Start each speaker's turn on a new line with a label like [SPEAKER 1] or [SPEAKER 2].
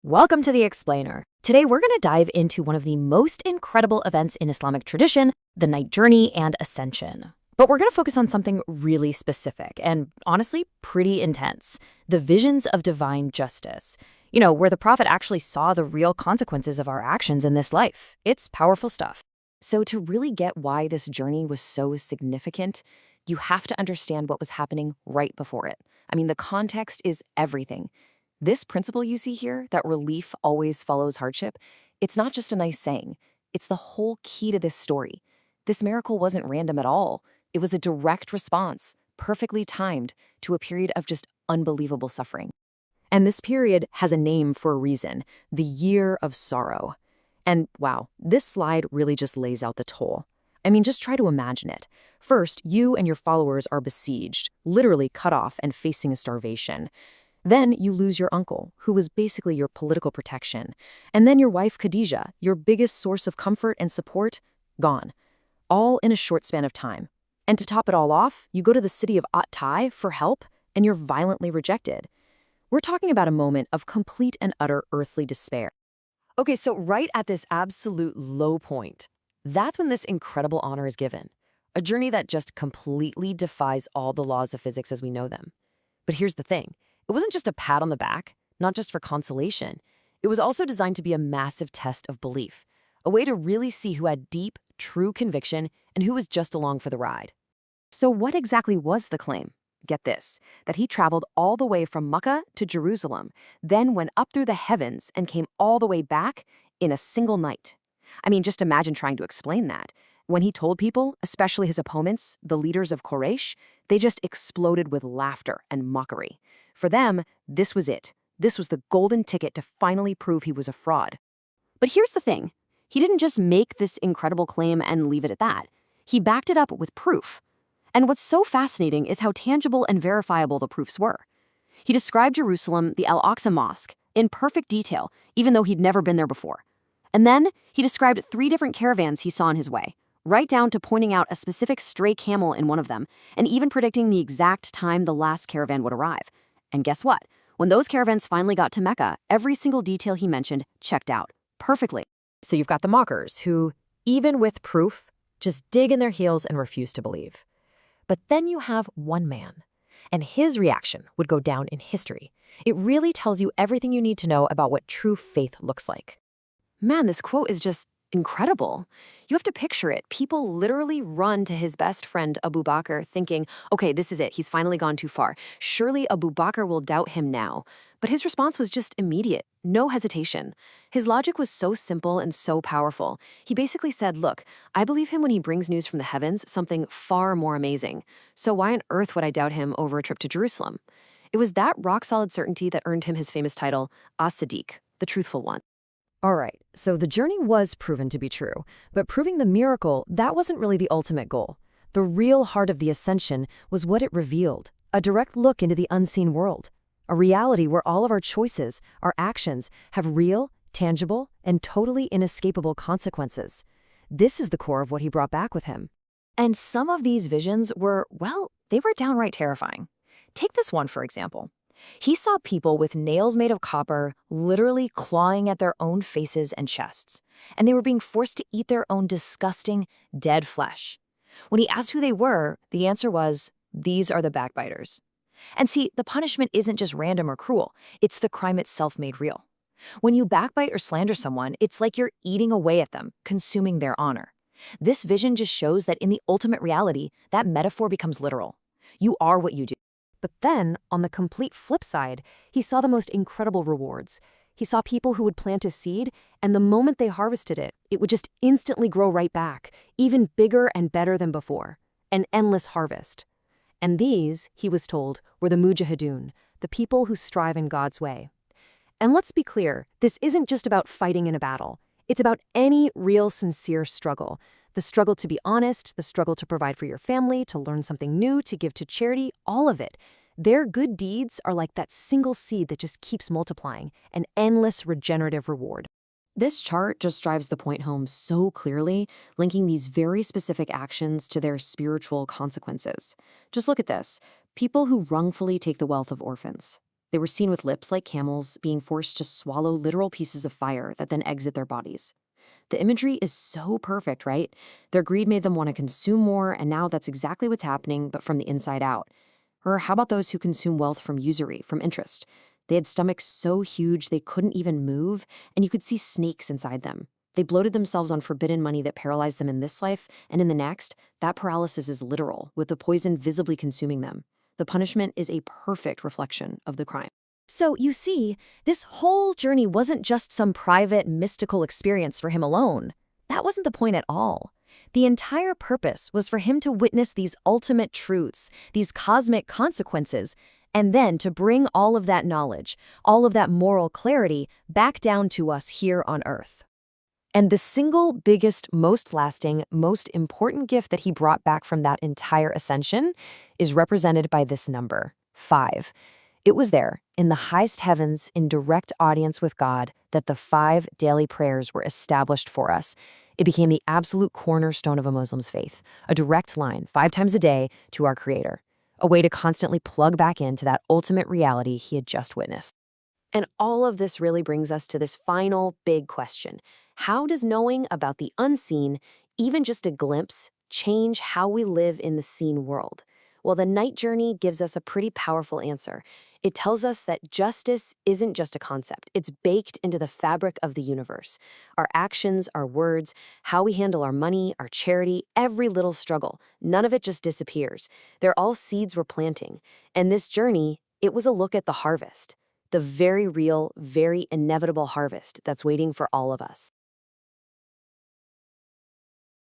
[SPEAKER 1] Welcome to The Explainer. Today we're going to dive into one of the most incredible events in Islamic tradition, the Night Journey and Ascension. But we're going to focus on something really specific and, honestly, pretty intense: the visions of divine justice. Where the Prophet actually saw the real consequences of our actions in this life. It's powerful stuff. So to really get why this journey was so significant, you have to understand what was happening right before it. The context is everything. This principle you see here, that relief always follows hardship, it's not just a nice saying. It's the whole key to this story. This miracle wasn't random at all. It was a direct response, perfectly timed, to a period of just unbelievable suffering. And this period has a name for a reason: the Year of Sorrow. And wow, this slide really just lays out the toll. Just try to imagine it. First, you and your followers are besieged, literally cut off and facing a starvation. Then you lose your uncle, who was basically your political protection. And then your wife, Khadija, your biggest source of comfort and support, gone. All in a short span of time. And to top it all off, you go to the city of At-Tai for help, and you're violently rejected. We're talking about a moment of complete and utter earthly despair. Okay, so right at this absolute low point, that's when this incredible honor is given. A journey that just completely defies all the laws of physics as we know them. But here's the thing. It wasn't just a pat on the back, not just for consolation. It was also designed to be a massive test of belief, a way to really see who had deep, true conviction and who was just along for the ride. So what exactly was the claim? Get this, that he traveled all the way from Mecca to Jerusalem, then went up through the heavens and came all the way back in a single night. Just imagine trying to explain that. When he told people, especially his opponents, the leaders of Quraysh, they just exploded with laughter and mockery. For them, this was it. This was the golden ticket to finally prove he was a fraud. But here's the thing. He didn't just make this incredible claim and leave it at that. He backed it up with proof. And what's so fascinating is how tangible and verifiable the proofs were. He described Jerusalem, the Al-Aqsa Mosque, in perfect detail, even though he'd never been there before. And then he described 3 different caravans he saw on his way, right down to pointing out a specific stray camel in one of them, and even predicting the exact time the last caravan would arrive. And guess what? When those caravans finally got to Mecca, every single detail he mentioned checked out perfectly. So you've got the mockers who, even with proof, just dig in their heels and refuse to believe. But then you have one man, and his reaction would go down in history. It really tells you everything you need to know about what true faith looks like. Man, this quote is just incredible. You have to picture it. People literally run to his best friend, Abu Bakr, thinking, okay, this is it. He's finally gone too far. Surely Abu Bakr will doubt him now. But his response was just immediate. No hesitation. His logic was so simple and so powerful. He basically said, look, I believe him when he brings news from the heavens, something far more amazing. So why on earth would I doubt him over a trip to Jerusalem? It was that rock-solid certainty that earned him his famous title, As-Siddeeq, the truthful one. All right, so the journey was proven to be true, but proving the miracle, that wasn't really the ultimate goal. The real heart of the ascension was what it revealed: a direct look into the unseen world, a reality where all of our choices, our actions, have real, tangible, and totally inescapable consequences. This is the core of what he brought back with him. And some of these visions were, well, they were downright terrifying. Take this one, for example. He saw people with nails made of copper literally clawing at their own faces and chests, and they were being forced to eat their own disgusting, dead flesh. When he asked who they were, the answer was, these are the backbiters. And see, the punishment isn't just random or cruel, it's the crime itself made real. When you backbite or slander someone, it's like you're eating away at them, consuming their honor. This vision just shows that in the ultimate reality, that metaphor becomes literal. You are what you do. But then, on the complete flip side, he saw the most incredible rewards. He saw people who would plant a seed, and the moment they harvested it, it would just instantly grow right back, even bigger and better than before. An endless harvest. And these, he was told, were the mujahideen, the people who strive in God's way. And let's be clear, this isn't just about fighting in a battle. It's about any real, sincere struggle. The struggle to be honest, the struggle to provide for your family, to learn something new, to give to charity, all of it. Their good deeds are like that single seed that just keeps multiplying, an endless regenerative reward. This chart just drives the point home so clearly, linking these very specific actions to their spiritual consequences. Just look at this. People who wrongfully take the wealth of orphans. They were seen with lips like camels, being forced to swallow literal pieces of fire that then exit their bodies. The imagery is so perfect, right? Their greed made them want to consume more, and now that's exactly what's happening, but from the inside out. Or how about those who consume wealth from usury, from interest? They had stomachs so huge they couldn't even move, and you could see snakes inside them. They bloated themselves on forbidden money that paralyzed them in this life, and in the next, that paralysis is literal, with the poison visibly consuming them. The punishment is a perfect reflection of the crime. So, you see, this whole journey wasn't just some private, mystical experience for him alone. That wasn't the point at all. The entire purpose was for him to witness these ultimate truths, these cosmic consequences, and then to bring all of that knowledge, all of that moral clarity back down to us here on Earth. And the single biggest, most lasting, most important gift that he brought back from that entire ascension is represented by this number, 5. It was there, in the highest heavens, in direct audience with God, that the 5 daily prayers were established for us. It became the absolute cornerstone of a Muslim's faith, a direct line, 5 times a day, to our Creator, a way to constantly plug back into that ultimate reality he had just witnessed. And all of this really brings us to this final big question. How does knowing about the unseen, even just a glimpse, change how we live in the seen world? Well, the Night Journey gives us a pretty powerful answer. It tells us that justice isn't just a concept. It's baked into the fabric of the universe. Our actions, our words, how we handle our money, our charity, every little struggle, none of it just disappears. They're all seeds we're planting. And this journey, it was a look at the harvest. The very real, very inevitable harvest that's waiting for all of us.